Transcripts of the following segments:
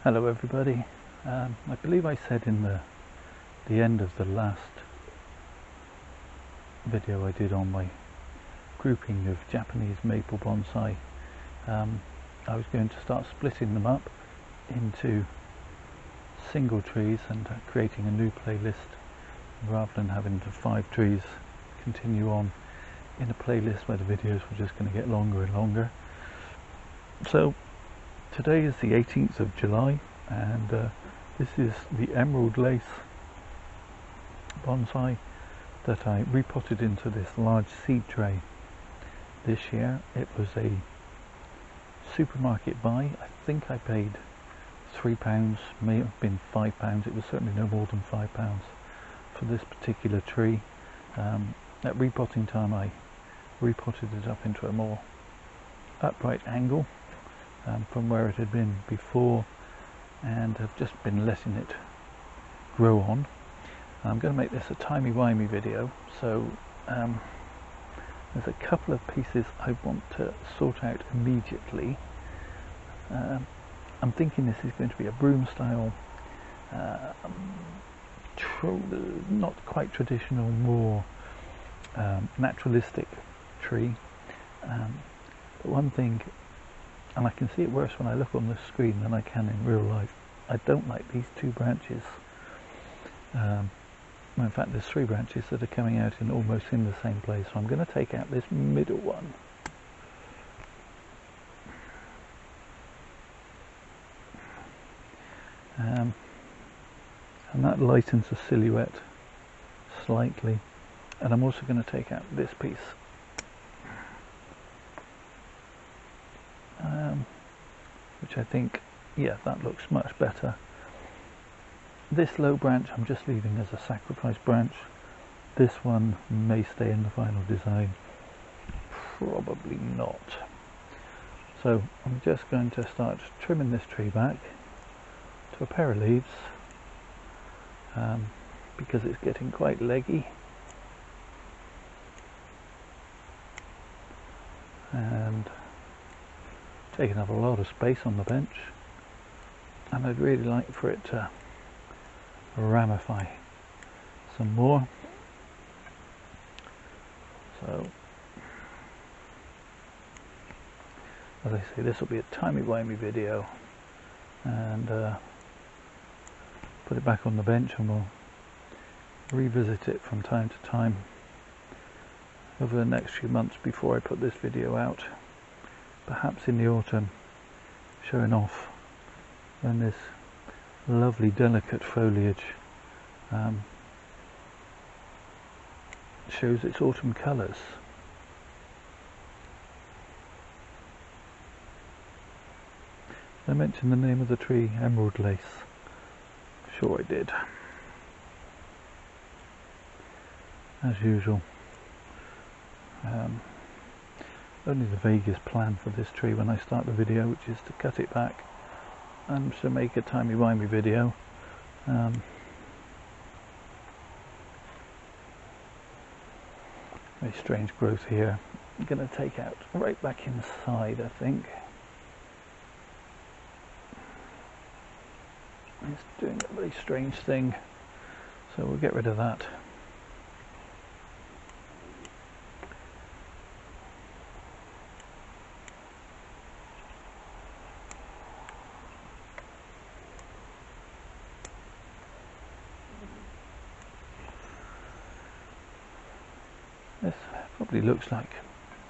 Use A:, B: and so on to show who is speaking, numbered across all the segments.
A: Hello everybody. I believe I said in the end of the last video I did on my grouping of Japanese maple bonsai, I was going to start splitting them up into single trees and creating a new playlist rather than having the 5 trees continue on in a playlist where the videos were just going to get longer and longer. So today is the 18th of July and this is the emerald lace bonsai that I repotted into this large seed tray this year. It was a supermarket buy. I think I paid £3, may have been £5. It was certainly no more than £5 for this particular tree. At repotting time I repotted it up into a more upright angle from where it had been before, and I've just been letting it grow on. I'm going to make this a timey-wimey video, so there's a couple of pieces I want to sort out immediately. I'm thinking this is going to be a broom style, not quite traditional, more naturalistic tree. But one thing, and I can see it worse when I look on the screen than I can in real life, I don't like these 2 branches. In fact, there's 3 branches that are coming out in almost in the same place, so I'm going to take out this middle one. And that lightens the silhouette slightly, and I'm also going to take out this piece, which I think, yeah, that looks much better. This low branch I'm just leaving as a sacrifice branch. This one may stay in the final design, probably not. So I'm just going to start trimming this tree back to a pair of leaves, because it's getting quite leggy and taking up a lot of space on the bench, and I'd really like for it to ramify some more. So as I say, this will be a timey-wimey video, and put it back on the bench and we'll revisit it from time to time over the next few months before I put this video out, perhaps in the autumn, showing off when this lovely delicate foliage shows its autumn colours. I mentioned the name of the tree, emerald lace. Sure I did. As usual. Only the vaguest plan for this tree when I start the video, which is to cut it back and to make a timey-wimey video. Very strange growth here. I'm going to take out right back inside, I think. It's doing a very strange thing, so we'll get rid of that. This probably looks like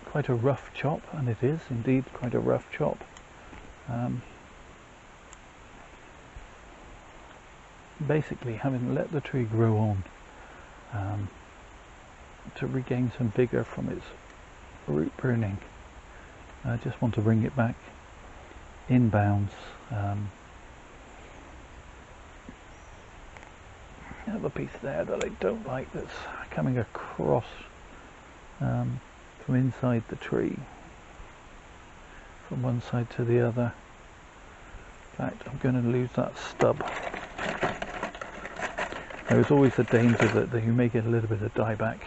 A: quite a rough chop, and it is indeed quite a rough chop. Basically, having let the tree grow on to regain some vigour from its root pruning, I just want to bring it back in bounds. I have a piece there that I don't like that's coming across from inside the tree, from one side to the other. In fact, I'm going to lose that stub. There is always a danger that you may get a little bit of dieback.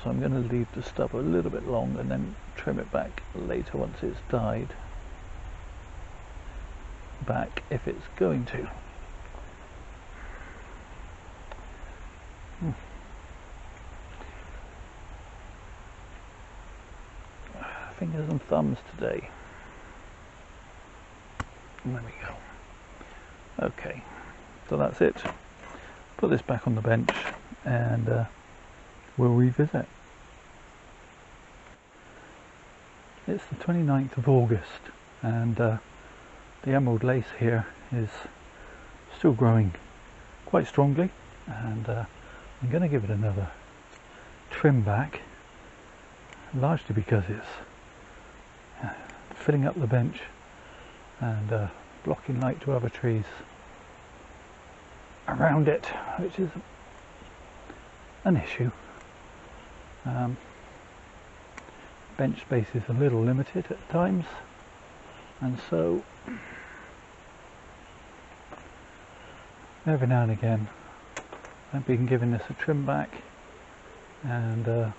A: So so I'm going to leave the stub a little bit long and then trim it back later once it's died back, if it's going to. Fingers and thumbs today. There we go. Okay, so that's it. Put this back on the bench and we'll revisit. It's the 29th of August and the emerald lace here is still growing quite strongly, and I'm going to give it another trim back, largely because it's filling up the bench and blocking light to other trees around it, which is an issue. Bench space is a little limited at times, and so every now and again I've been giving this a trim back, and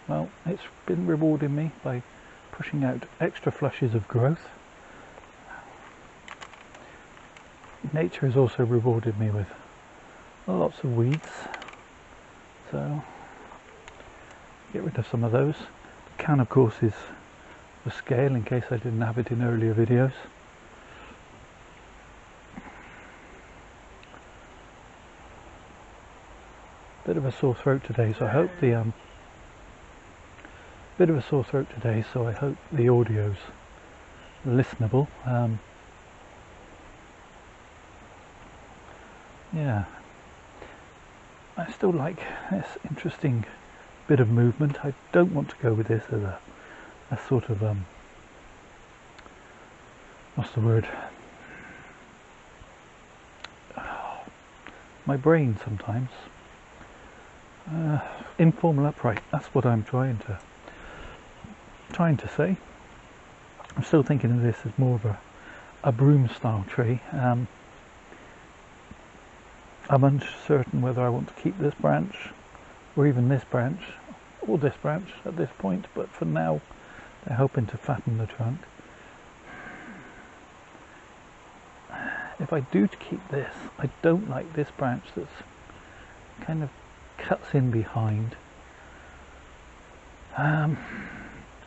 A: well, it's been rewarding me by pushing out extra flushes of growth. Nature has also rewarded me with lots of weeds, so get rid of some of those. The can, of course, is the scale, in case I didn't have it in earlier videos. Bit of a sore throat today, so I hope the audio's listenable. Yeah, I still like this interesting bit of movement. I don't want to go with this as a sort of what's the word? My brain sometimes. Informal upright. That's what I'm trying to say. I'm still thinking of this as more of a broom style tree. I'm uncertain whether I want to keep this branch, or even this branch, or this branch at this point, but for now they're hoping to fatten the trunk. If I do keep this, I don't like this branch that's kind of cuts in behind, and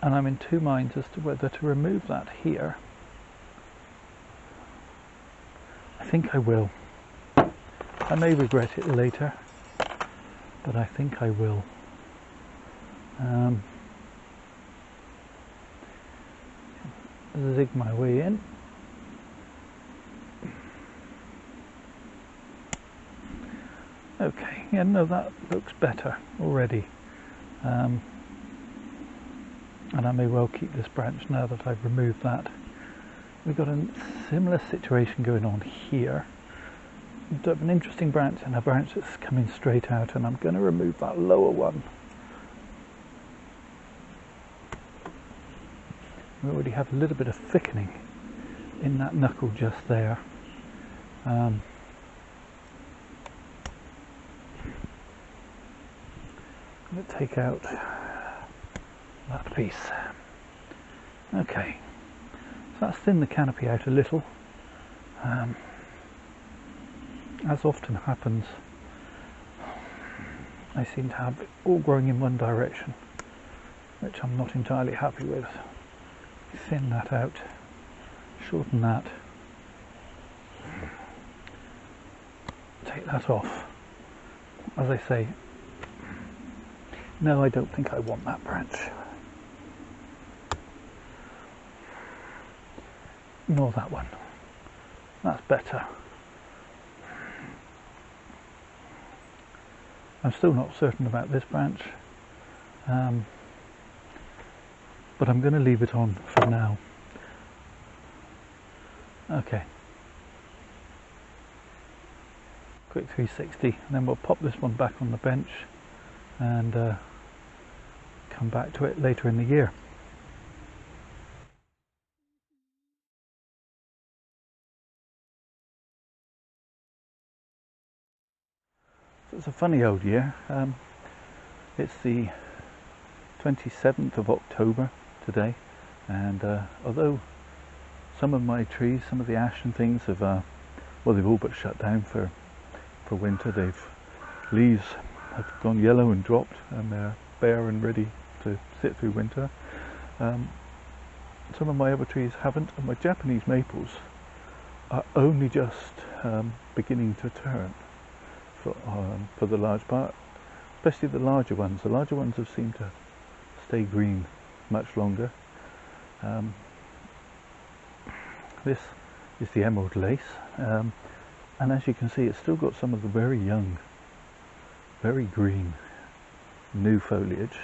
A: I'm in two minds as to whether to remove that here. I think I will. I may regret it later, but I think I will. Zig my way in. Okay, yeah, no, that looks better already. And I may well keep this branch now that I've removed that. We've got a similar situation going on here. We've got an interesting branch and a branch that's coming straight out, and I'm going to remove that lower one. We already have a little bit of thickening in that knuckle just there. I'm going to take out that piece. Okay, so that's thinned the canopy out a little. As often happens, I seem to have it all growing in one direction, which I'm not entirely happy with. Thin that out, shorten that, take that off. As I say, no, I don't think I want that branch. Nor that one. That's better. I'm still not certain about this branch, but I'm going to leave it on for now. Okay. Quick 360, and then we'll pop this one back on the bench and come back to it later in the year. So it's a funny old year. It's the 27th of October today, and although some of my trees, some of the ash and things have, well, they've all but shut down for winter. Leaves have gone yellow and dropped, and they're bare and ready to sit through winter. Some of my other trees haven't, and my Japanese maples are only just beginning to turn for the large part, especially the larger ones. The larger ones have seemed to stay green much longer. This is the emerald lace, and as you can see, it's still got some of the very young, very green new foliage.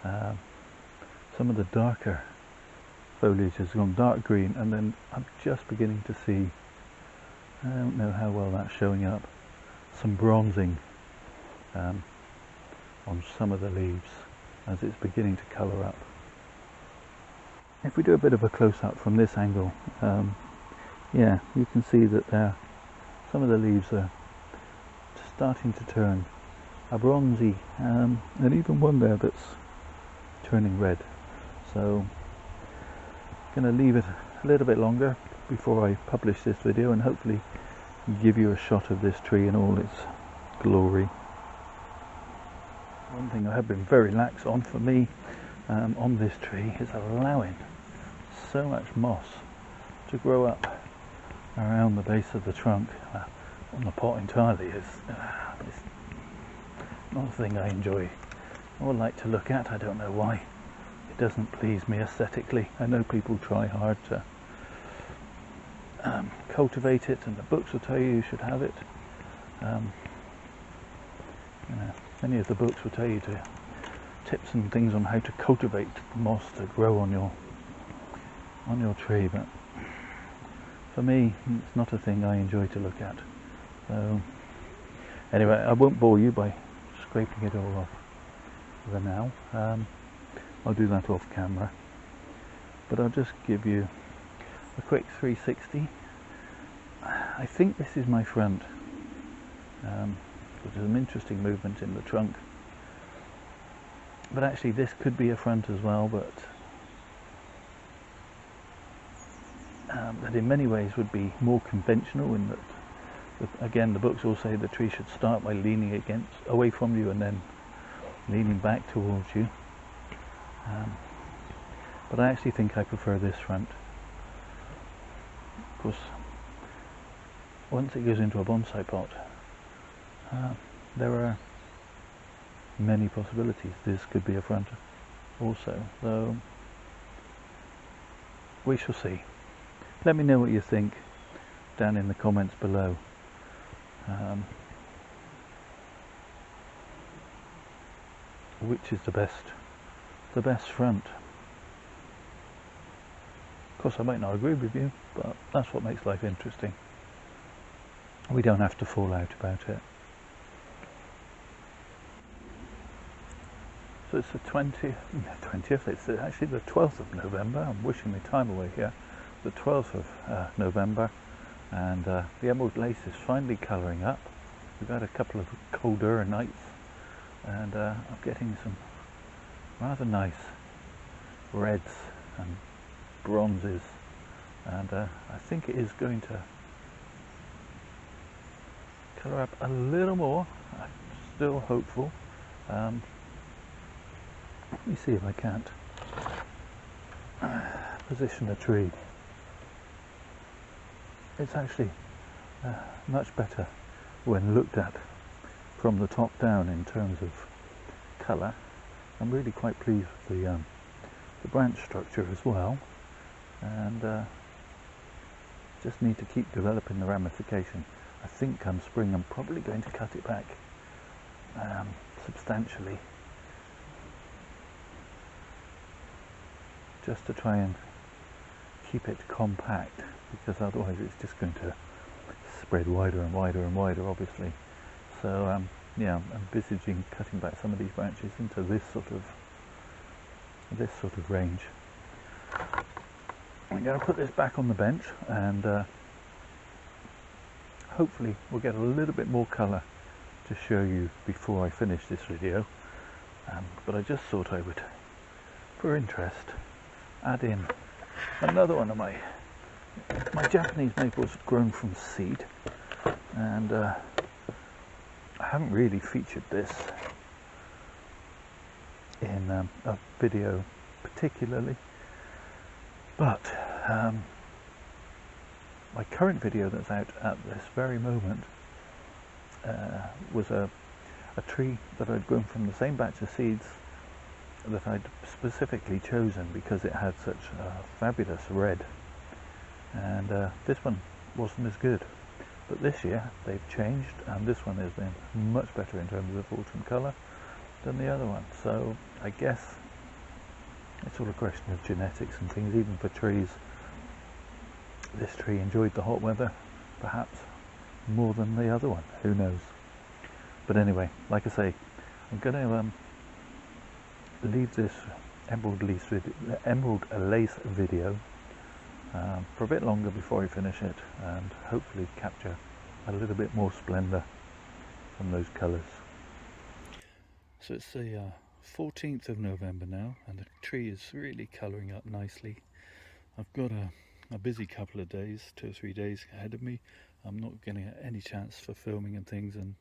A: Some of the darker foliage has gone dark green, and then I'm just beginning to see, I don't know how well that's showing up, some bronzing on some of the leaves as it's beginning to colour up. If we do a bit of a close-up from this angle, yeah, you can see that some of the leaves are starting to turn a bronzy, and even one there that's turning red. So I'm going to leave it a little bit longer before I publish this video, and hopefully give you a shot of this tree in all its glory. One thing I have been very lax on, for me, on this tree, is allowing so much moss to grow up around the base of the trunk. On the pot entirely is it's not a thing I enjoy or like to look at. I don't know why. It doesn't please me aesthetically. I know people try hard to cultivate it, and the books will tell you should have it. You know, many of the books will tell you to tips and things on how to cultivate moss to grow on your tree, but for me it's not a thing I enjoy to look at. So anyway, I won't bore you by scraping it all off for now. I'll do that off camera, but I'll just give you a quick 360. I think this is my front. There's some interesting movement in the trunk, but actually this could be a front as well, but that in many ways would be more conventional, in that again the books all say the tree should start by leaning away from you and then leaning back towards you. But I actually think I prefer this front. Of course, once it goes into a bonsai pot, there are many possibilities. This could be a front also, so we shall see. Let me know what you think down in the comments below. Which is the best front. Of course, I might not agree with you, but that's what makes life interesting. We don't have to fall out about it. So it's the 20th, it's actually the 12th of November. I'm wishing my time away here. The 12th of November, and the emerald lace is finally colouring up. We've had a couple of colder nights, and I'm getting some rather nice reds and bronzes, and I think it is going to colour up a little more. I'm still hopeful. Let me see if I can't position the tree. It's actually much better when looked at from the top down in terms of colour. I'm really quite pleased with the branch structure as well, and just need to keep developing the ramification. I think come spring I'm probably going to cut it back substantially, just to try and keep it compact, because otherwise it's just going to spread wider and wider and wider, obviously. So yeah, I'm envisaging cutting back some of these branches into this sort of range. I'm going to put this back on the bench, and hopefully we'll get a little bit more colour to show you before I finish this video. but I just thought I would, for interest, add in another one of my Japanese maples grown from seed, and I haven't really featured this in a video particularly, but my current video that's out at this very moment was a tree that I'd grown from the same batch of seeds that I'd specifically chosen because it had such a fabulous red, and this one wasn't as good. But this year they've changed, and this one has been much better in terms of autumn colour than the other one. So I guess it's all a question of genetics and things. Even for trees, this tree enjoyed the hot weather perhaps more than the other one, who knows. But anyway, like I say, I'm going to leave this emerald lace video for a bit longer before I finish it, and hopefully capture a little bit more splendour from those colours. So it's the 14th of November now, and the tree is really colouring up nicely. I've got a busy couple of days, 2 or 3 days ahead of me. I'm not getting any chance for filming and things, and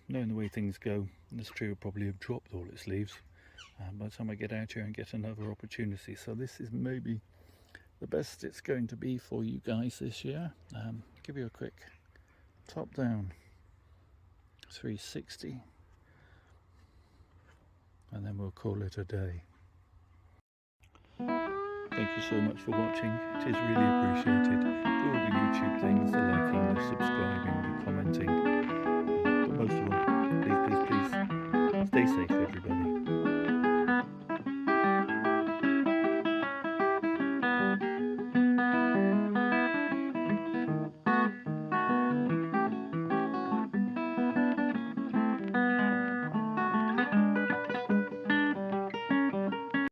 A: knowing the way things go, this tree will probably have dropped all its leaves by the time I get out here and get another opportunity. So this is maybe the best it's going to be for you guys this year. Give you a quick top down 360, and then we'll call it a day. Thank you so much for watching. It is really appreciated. Do all the YouTube things, the liking, the subscribing, the commenting, but most of all, please stay safe.